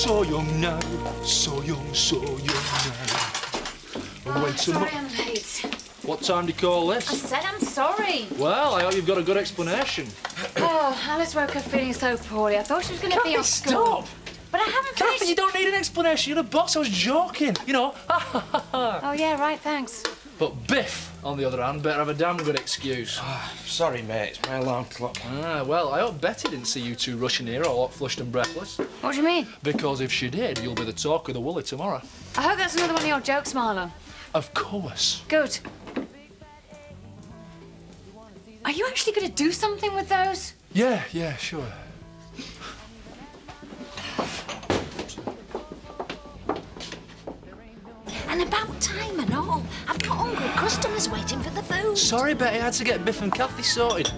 so young now, so young now. Oh, sorry I'm late. What time do you call this? I said I'm sorry. Well, I hope you've got a good explanation. Oh, Alice woke up feeling so poorly. I thought she was going to be off school. Stop! But I haven't Kathy, finished. you don't need an explanation. You're the boss. I was joking. You know. Oh, yeah, right, thanks. But Biff, on the other hand, better have a damn good excuse. Sorry, mate. It's my alarm clock. Ah, well, I hope Betty didn't see you two rushing here all hot, flushed and breathless. What do you mean? Because if she did, you'll be the talk of the Woolly tomorrow. I hope that's another one of your jokes, Marlon. Of course. Good. Are you actually going to do something with those? Yeah, sure. And about time and all. I've got hungry customers waiting for the food. Sorry, Betty, I had to get Biff and Kathy sorted.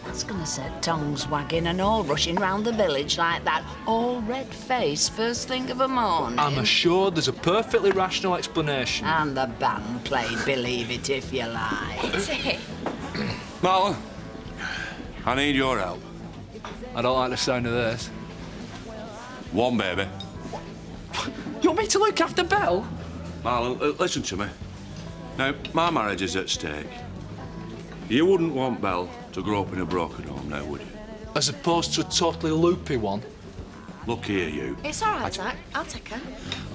That's gonna set tongues wagging and all rushing round the village like that, all red-faced first thing of a morning. I'm assured there's a perfectly rational explanation. And the band played Believe It If You Like. Marlon, I need your help. I don't like the sound of this. One, baby. You want me to look after Belle? Marlon, listen to me. Now, my marriage is at stake. You wouldn't want Belle to grow up in a broken home now, would you? As opposed to a totally loopy one. Look here, you. It's all right, Zach. I'll take her.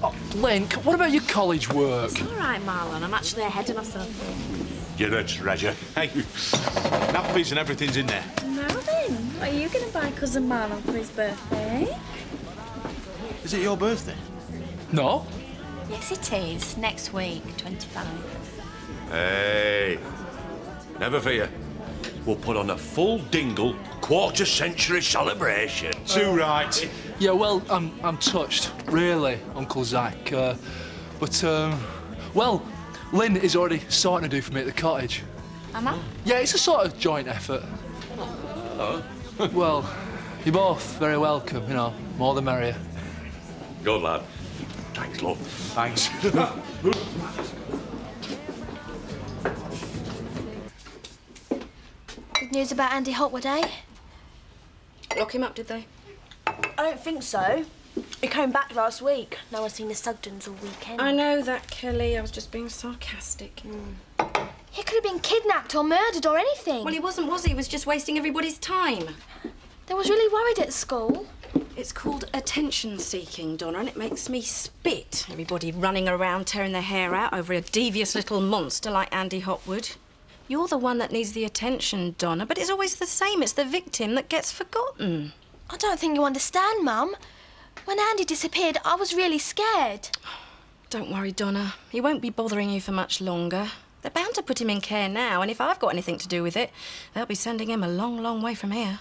Oh, Lynn, what about your college work? It's all right, Marlon. I'm actually ahead of myself. You're a treasure. Hey, nappies and everything's in there. Now then, what are you going to buy Cousin Marlon for his birthday? Is it your birthday? No. Yes, it is. Next week, 25. Hey, never fear. We'll put on a full dingle quarter-century celebration. Too right. Yeah, well, I'm touched, really, Uncle Zach. Well, Lynn is already starting to do for me at the cottage. Am I? Yeah, it's a sort of joint effort. Well, you're both very welcome, you know, more the merrier. Good lad. Thanks, love. Thanks. Good news about Andy Hotwood, eh? Lock him up, did they? I don't think so. He came back last week. No one's seen the Sugdens all weekend. I know that, Kelly. I was just being sarcastic. He could have been kidnapped or murdered or anything. Well, he wasn't, was he? He was just wasting everybody's time. They was really worried at school. It's called attention-seeking, Donna, and it makes me spit. Everybody running around tearing their hair out over a devious little monster like Andy Hotwood. You're the one that needs the attention, Donna, but it's always the same. It's the victim that gets forgotten. I don't think you understand, Mum. When Andy disappeared, I was really scared. Don't worry, Donna. He won't be bothering you for much longer. They're bound to put him in care now, and if I've got anything to do with it, they'll be sending him a long, long way from here.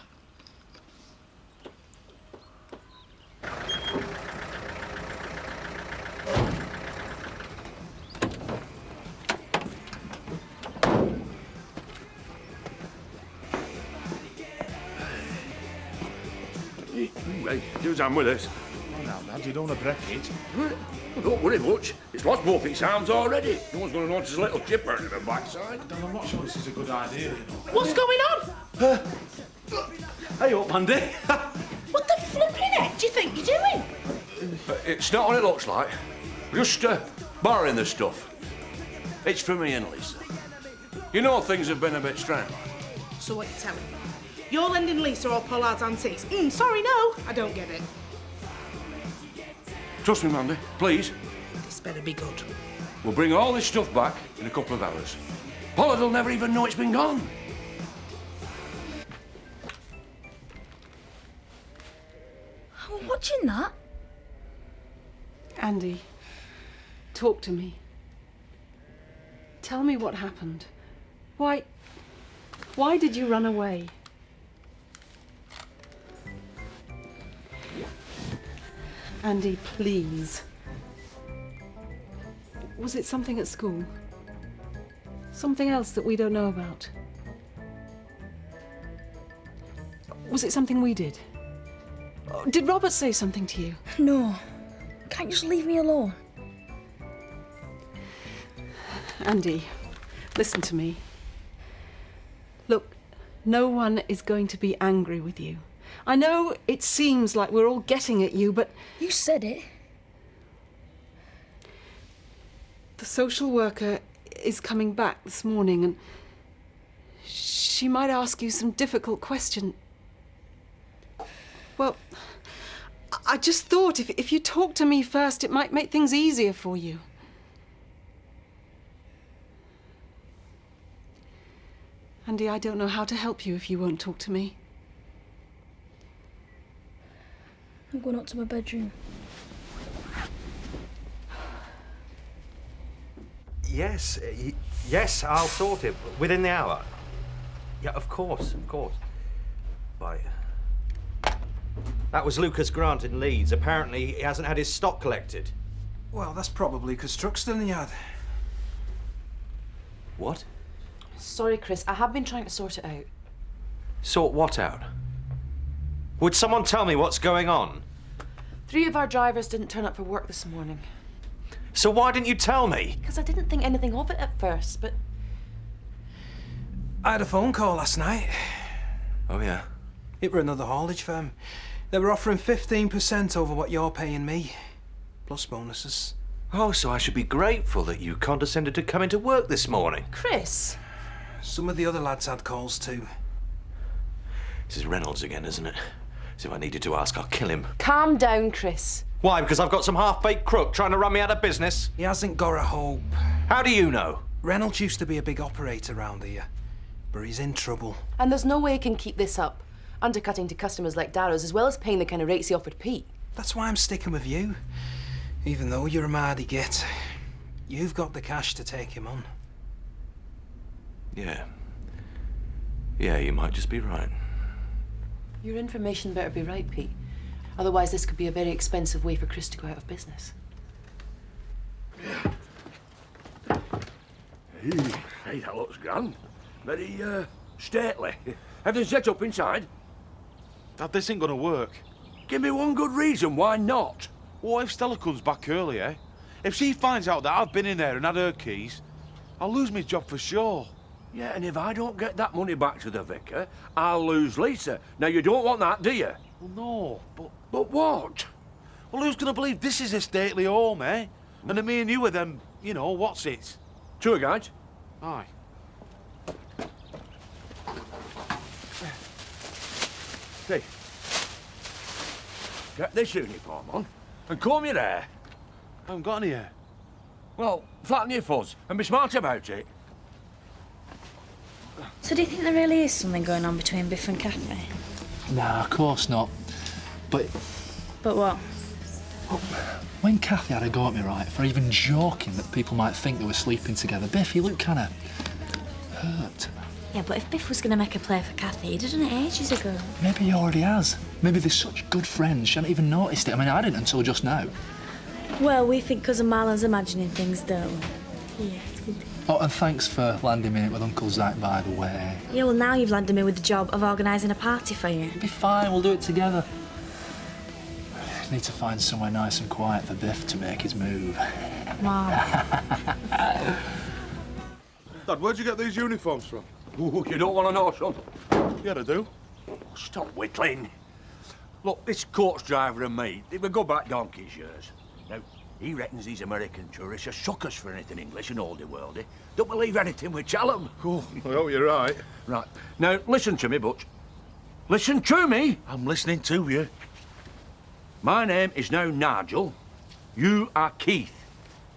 Hey, do I'm with us. Oh, now, lad, you don't want to break it. Don't worry much. It's lost both its arms already. No one's going to notice a little chip on the backside. I'm not sure this is a good idea, you know. What's going on? Hey up, Andy. What the flipping heck do you think you're doing? It's not what it looks like. Just borrowing the stuff. It's for me and Lisa. You know things have been a bit strange. So what you telling me? You're lending Lisa all Pollard's antiques. Sorry, no, I don't get it. Trust me, Mandy, please. This better be good. We'll bring all this stuff back in a couple of hours. Pollard will never even know it's been gone. I'm watching that. Andy, talk to me. Tell me what happened. Why did you run away? Andy, please. Was it something at school? Something else that we don't know about? Was it something we did? Did Robert say something to you? No. Can't you just leave me alone? Andy, listen to me. Look, no one is going to be angry with you. I know it seems like we're all getting at you, but... You said it. The social worker is coming back this morning, and she might ask you some difficult questions. Well, I just thought if you talk to me first, it might make things easier for you. Andy, I don't know how to help you if you won't talk to me. I'm going up to my bedroom. Yes, yes, I'll sort it within the hour. Yeah, of course, of course. Right. That was Lucas Grant in Leeds. Apparently, he hasn't had his stock collected. Well, that's probably because truck's still in the yard. What? Sorry, Chris. I have been trying to sort it out. Sort what out? Would someone tell me what's going on? 3 of our drivers didn't turn up for work this morning. So why didn't you tell me? Because I didn't think anything of it at first, but... I had a phone call last night. Oh, yeah? It were another haulage firm. They were offering 15% over what you're paying me, plus bonuses. Oh, so I should be grateful that you condescended to come into work this morning. Chris! Some of the other lads had calls too. This is Reynolds again, isn't it? So if I needed to ask, I'll kill him. Calm down, Chris. Why? Because I've got some half-baked crook trying to run me out of business? He hasn't got a hope. How do you know? Reynolds used to be a big operator round here, but he's in trouble. And there's no way he can keep this up. Undercutting to customers like Darrow's, as well as paying the kind of rates he offered Pete. That's why I'm sticking with you. Even though you're a mardy git, you've got the cash to take him on. Yeah. Yeah, you might just be right. Your information better be right, Pete. Otherwise, this could be a very expensive way for Chris to go out of business. Hey, that looks grand. Very, stately. Everything set up inside? Dad, this ain't gonna work. Give me one good reason why not. What if Stella comes back early, eh? If she finds out that I've been in there and had her keys, I'll lose my job for sure. Yeah, and if I don't get that money back to the vicar, I'll lose Lisa. Now, you don't want that, do you? Well, no, but... But what? Well, who's gonna believe this is a stately home, eh? And then me and you are them, you know, what's it? Tour guides? Aye. See. Get this uniform on and comb your hair. I haven't got any hair. Well, flatten your fuzz and be smart about it. So do you think there really is something going on between Biff and Kathy? Nah, of course not. But But what? when Kathy had a go at me, right, for even joking that people might think they were sleeping together, Biff, he looked kind of hurt. Yeah, but if Biff was going to make a play for Kathy, he did it ages ago. Maybe he already has. Maybe they're such good friends, she hadn't even noticed it. I mean, I didn't until just now. Well, we think Cousin Marlon's imagining things, don't we? Yes, we do. Oh, and thanks for landing me with Uncle Zach, by the way. Yeah, well, now you've landed me with the job of organising a party for you. It'll be fine, we'll do it together. Need to find somewhere nice and quiet for Biff to make his move. Wow. Dad, where'd you get these uniforms from? Ooh, you don't want to know, son? Yeah, I do. Stop whittling. Look, this coach driver and me, they would go back donkey's years. Now, he reckons these American tourists are suckers for anything English and oldie-worldy. Don't believe anything we tell them. Cool. I hope you're right. Right. Now, listen to me, Butch. Listen to me. I'm listening to you. My name is now Nigel. You are Keith.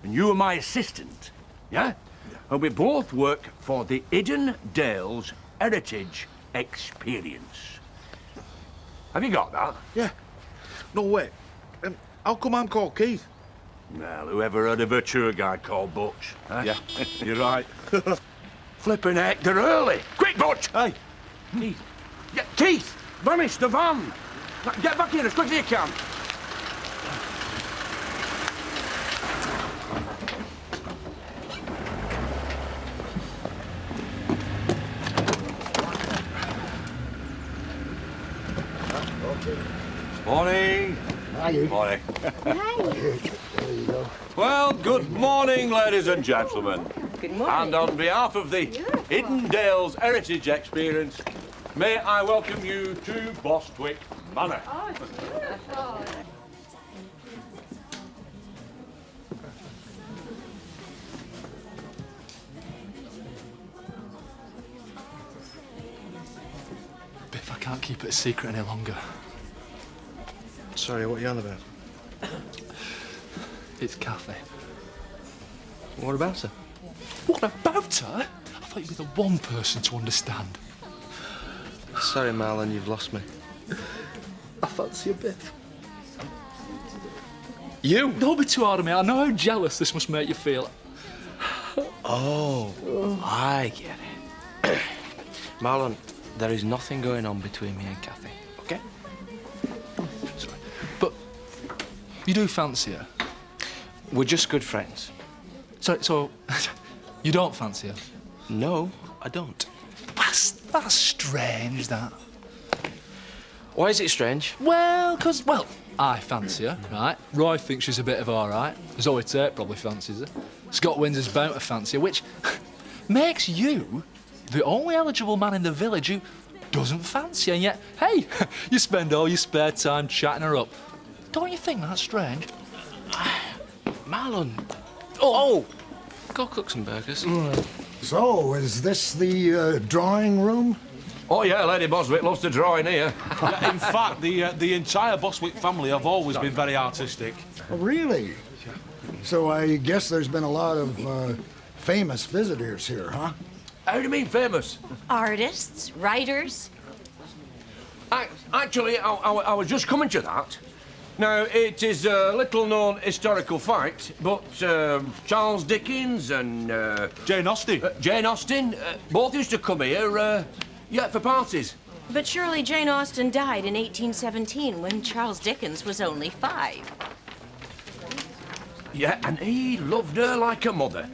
And you are my assistant. Yeah? And we both work for the Emmerdale's Heritage Experience. Have you got that? Yeah. No, wait. How come I'm called Keith? Well, whoever heard of a tour guide called Butch? Huh? Yeah, you're right. Flipping heck, they're early. Quick, Butch! Hey. Keith. Yeah, Keith! Vanish the van! Get back here as quick as you can. Morning. Hi. Morning. Hi. There you go. Well, good morning, ladies and gentlemen. Good morning. And on behalf of the Emmerdale's Heritage Experience, May I welcome you to Bostwick Manor. Biff, I can't keep it a secret any longer. Sorry, what are you on about? It's Kathy. What about her? What about her? I thought you'd be the one person to understand. Sorry, Marlon, you've lost me. I fancy a Biff. You? Don't be too hard on me. I know how jealous this must make you feel. Oh, I get it. Marlon, there is nothing going on between me and Kathy, okay? Sorry. But you do fancy her? We're just good friends. So you don't fancy her? No, I don't. That's strange, that. Why is it strange? Well, I fancy her, right? Roy thinks she's a bit of all right. Zoe Tate probably fancies her. Scott Windsor's bound to fancy her, which makes you the only eligible man in the village who doesn't fancy her. And yet, hey, you spend all your spare time chatting her up. Don't you think that's strange? Marlon. Oh! Go cook some burgers. So, is this the drawing room? Oh, yeah, Lady Bostwick loves to draw in here. Yeah, in fact, the entire Bostwick family have always been very artistic. Oh, really? So I guess there's been a lot of famous visitors here, huh? How do you mean famous? Artists, writers. Actually, I was just coming to that. Now, it is a little-known historical fact, but Charles Dickens and... Jane Austen. Jane Austen, both used to come here, yeah, for parties. But surely Jane Austen died in 1817 when Charles Dickens was only 5. Yeah, and he loved her like a mother.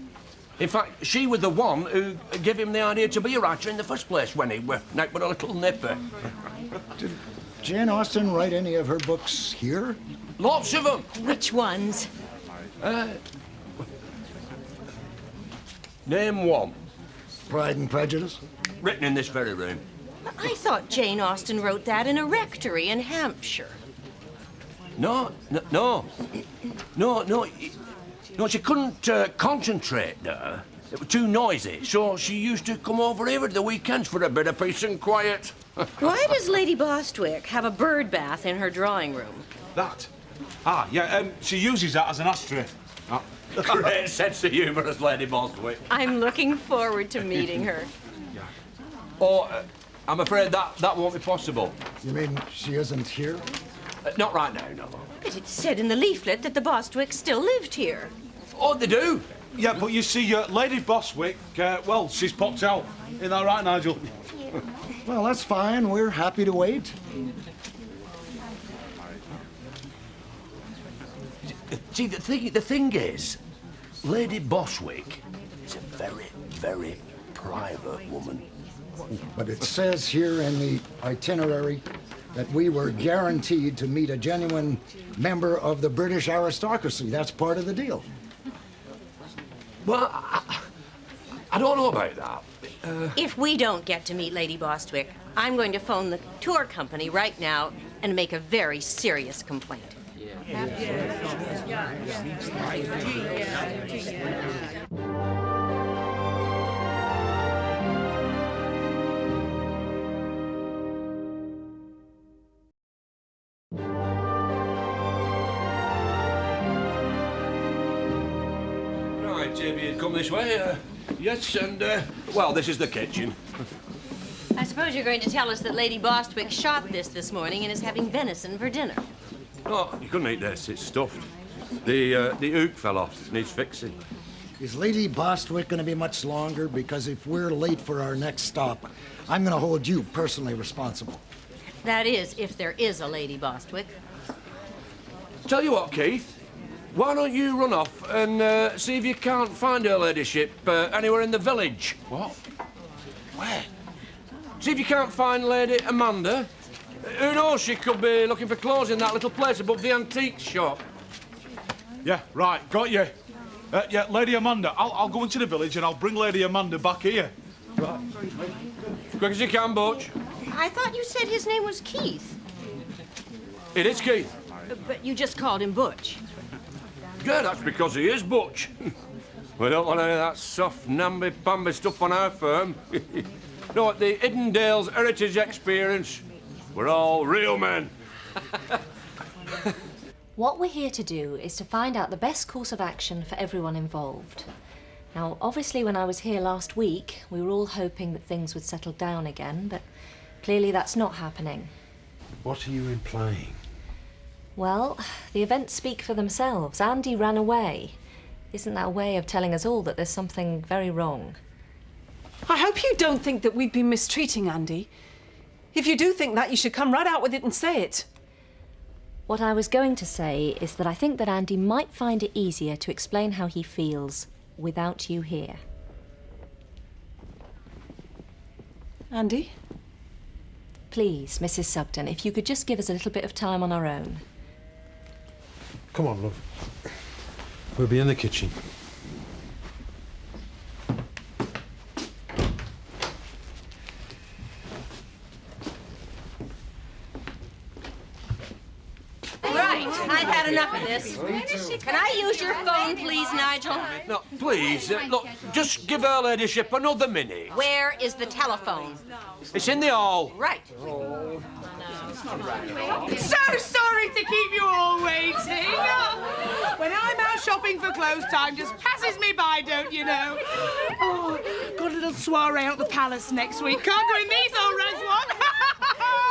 In fact, she was the one who gave him the idea to be a writer in the first place when he was out with a little nipper. Did Jane Austen write any of her books here? Lots of them. Which ones? Name one. Pride and Prejudice? Written in this very room. I thought Jane Austen wrote that in a rectory in Hampshire. No, she couldn't concentrate there. It was too noisy, so she used to come over here at the weekends for a bit of peace and quiet. Why does Lady Bostwick have a bird bath in her drawing room? That? Ah, yeah, she uses that as an ashtray. Great sense of humour as Lady Bostwick. I'm looking forward to meeting her. Oh, I'm afraid that won't be possible. You mean she isn't here? Not right now, no. But it said in the leaflet that the Bostwicks still lived here. Oh, they do? Yeah, but you see, Lady Bostwick, well, she's popped out. Isn't that right, Nigel? Well, that's fine. We're happy to wait. See, the thing is, Lady Bostwick is a very, very private woman. But it says here in the itinerary that we were guaranteed to meet a genuine member of the British aristocracy. That's part of the deal. Well, I don't know about that. If we don't get to meet Lady Bostwick, I'm going to phone the tour company right now and make a very serious complaint. Right, Jamie, come this way. Yes, and, well, this is the kitchen. I suppose you're going to tell us that Lady Bostwick shot this morning and is having venison for dinner. Oh, you couldn't eat this. It's stuffed. The hook fell off. It needs fixing. Is Lady Bostwick going to be much longer? Because if we're late for our next stop, I'm going to hold you personally responsible. That is, if there is a Lady Bostwick. Tell you what, Keith. Why don't you run off and see if you can't find her ladyship anywhere in the village? What? Where? See if you can't find Lady Amanda. Who knows, she could be looking for clothes in that little place above the antique shop. Yeah, right, got you. Yeah, Lady Amanda, I'll go into the village and I'll bring Lady Amanda back here. Right. Quick as you can, Butch. I thought you said his name was Keith. It is Keith. But you just called him Butch. Yeah, that's because he is Butch. We don't want any of that soft, namby-pamby stuff on our firm. No, at the Emmerdale's Heritage Experience, we're all real men. What we're here to do is to find out the best course of action for everyone involved. Now, obviously, when I was here last week, we were all hoping that things would settle down again, but clearly that's not happening. What are you implying? Well, the events speak for themselves. Andy ran away. Isn't that a way of telling us all that there's something very wrong? I hope you don't think that we've been mistreating Andy. If you do think that, you should come right out with it and say it. What I was going to say is that I think that Andy might find it easier to explain how he feels without you here. Andy? Please, Mrs. Sugden, if you could just give us a little bit of time on our own. Come on, love. We'll be in the kitchen. Right, I've had enough of this. Can I use your phone, please, Nigel? No, please, look, just give her ladyship another minute. Where is the telephone? It's in the hall. Right. So sorry to keep you all waiting. When I'm out shopping for clothes, time just passes me by, don't you know? Oh, got a little soiree out at the palace next week. Can't go in these old rags, one.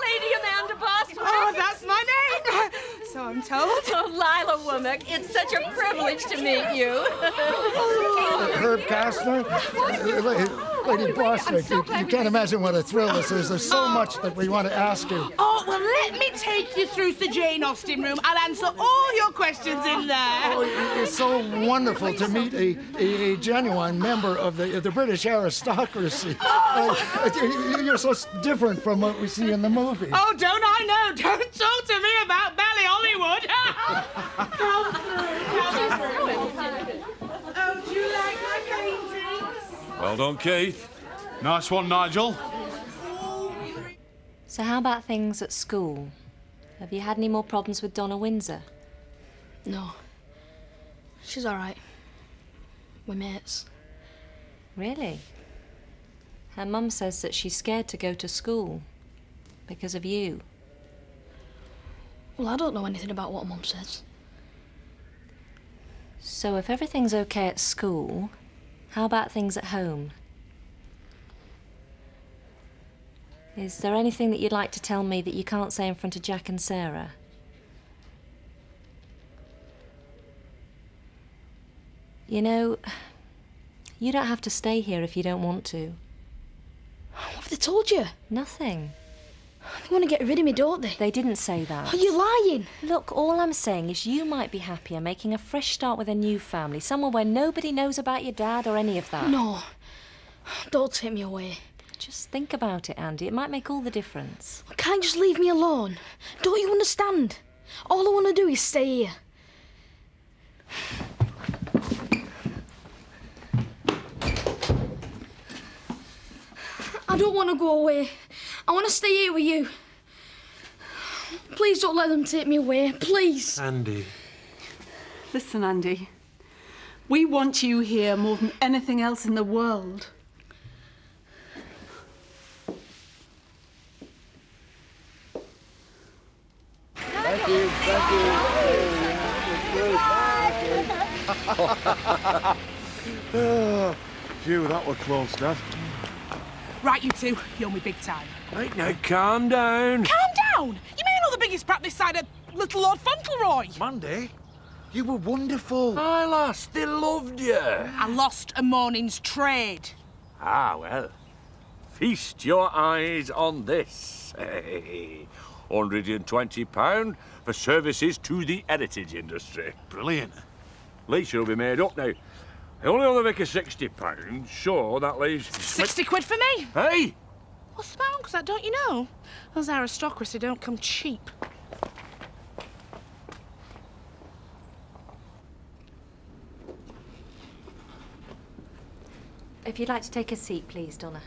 Lady Amanda Boston. Oh, that's my name. So I'm told. Oh, Lila Womack, it's such a privilege to meet you. Herb Castner, Lady Boswick, you can't imagine what a thrill this is. There's so much that we want to ask you. Oh, well, let me take you through the Jane Austen room. I'll answer all your questions in there. Oh, it's so wonderful to meet a genuine member of the British aristocracy. You're so different from what we see in the movies. Oh, don't I know? Don't talk to me about Bally Hollywood. Oh, do you like my paintings? Well done, Keith. Nice one, Nigel. So how about things at school? Have you had any more problems with Donna Windsor? No. She's all right. We're mates. Really? Her mum says that she's scared to go to school because of you. Well, I don't know anything about what Mum says. So if everything's okay at school, how about things at home? Is there anything that you'd like to tell me that you can't say in front of Jack and Sarah? You know, you don't have to stay here if you don't want to. What have they told you? Nothing. They want to get rid of me, don't they? They didn't say that. Are you lying? Look, all I'm saying is you might be happier making a fresh start with a new family, somewhere where nobody knows about your dad or any of that. No. Don't take me away. Just think about it, Andy. It might make all the difference. Can't you just leave me alone? Don't you understand? All I want to do is stay here. I don't want to go away. I want to stay here with you. Please don't let them take me away, please. Andy. Listen, Andy. We want you here more than anything else in the world. Thank you, thank you. Phew, that was close, Dad. Right, you two. You owe me big time. Right, now, calm down. Calm down! You may know the biggest prat this side of little Lord Fauntleroy. Mandy, you were wonderful. Aye, lass, they loved you. I lost a morning's trade. Ah, well, feast your eyes on this. Hey, £120 for services to the heritage industry. Brilliant. Lease will be made up now. I only owe the vicar £60, so that leaves... 60 quid for me? Hey! What's that, Uncle? Don't you know? Those aristocracy don't come cheap. If you'd like to take a seat, please, Donna.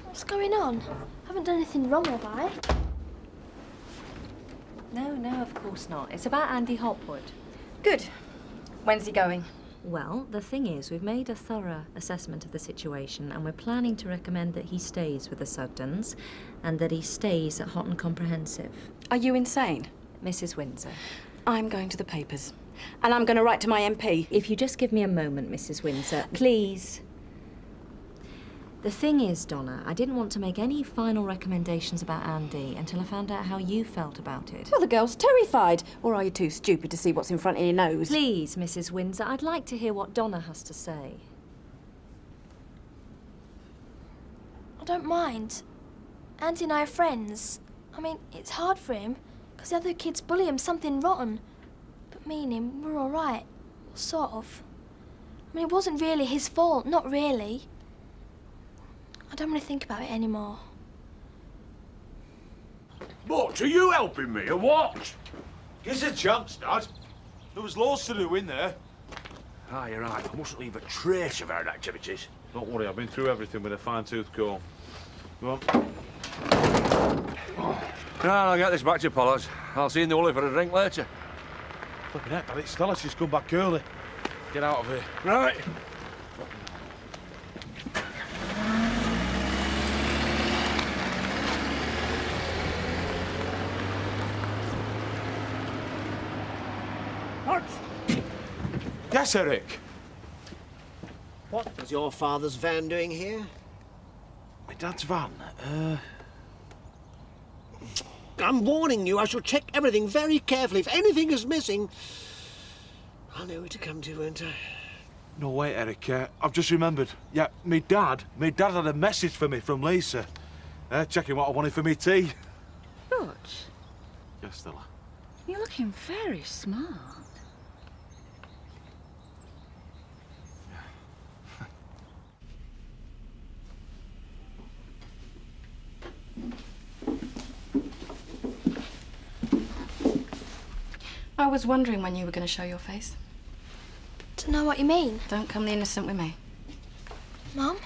What's going on? haven't done anything wrong, have I? No, of course not. It's about Andy Hopwood. Good. When's he going? Well, the thing is, we've made a thorough assessment of the situation and we're planning to recommend that he stays with the Sugdens and that he stays at Houghton Comprehensive. Are you insane? Mrs. Windsor. I'm going to the papers. And I'm going to write to my MP. If you just give me a moment, Mrs. Windsor, please. The thing is, Donna, I didn't want to make any final recommendations about Andy until I found out how you felt about it. Well, the girl's terrified. Or are you too stupid to see what's in front of your nose? Please, Mrs. Windsor, I'd like to hear what Donna has to say. I don't mind. Andy and I are friends. I mean, it's hard for him, because the other kids bully him something rotten. But me and him, we're all right. Sort of. I mean, it wasn't really his fault, not really. I don't want to think about it anymore. What, are you helping me, or what? Give us a chance, Dad. There was loads to do in there. Ah, you're right. I mustn't leave a trace of our activities. Don't worry, I've been through everything with a fine-tooth comb. Go on. Right, I'll get this back to you, Pollard. I'll see you in the Woolley for a drink later. Flipping heck, Dad, it's Stella. She's come back early. Get out of here. Right. Yes, Eric. What was your father's van doing here? My dad's van? I'm warning you, I shall check everything very carefully. If anything is missing, I'll know where to come to, won't I? No, wait, Eric. I've just remembered. Yeah, my dad had a message for me from Lisa. Checking what I wanted for me tea. Butch, Yes, Stella. you're looking very smart. I was wondering when you were going to show your face. Don't know what you mean. Don't come the innocent with me. Mum?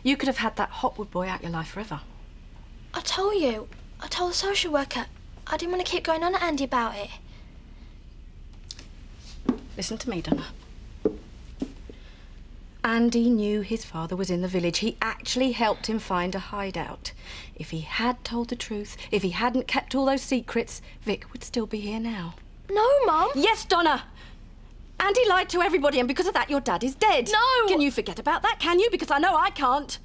You could have had that Hopwood boy out your life forever. I told you. I told the social worker. I didn't want to keep going on at Andy about it. Listen to me, Donna. Andy knew his father was in the village. He actually helped him find a hideout. If he had told the truth, if he hadn't kept all those secrets, Vic would still be here now. No, Mum. Yes, Donna. Andy lied to everybody, and because of that, your dad is dead. No! Can you forget about that, can you? Because I know I can't.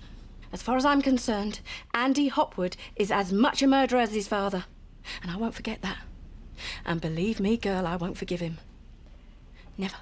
As far as I'm concerned, Andy Hopwood is as much a murderer as his father. And I won't forget that. And believe me, girl, I won't forgive him. Never.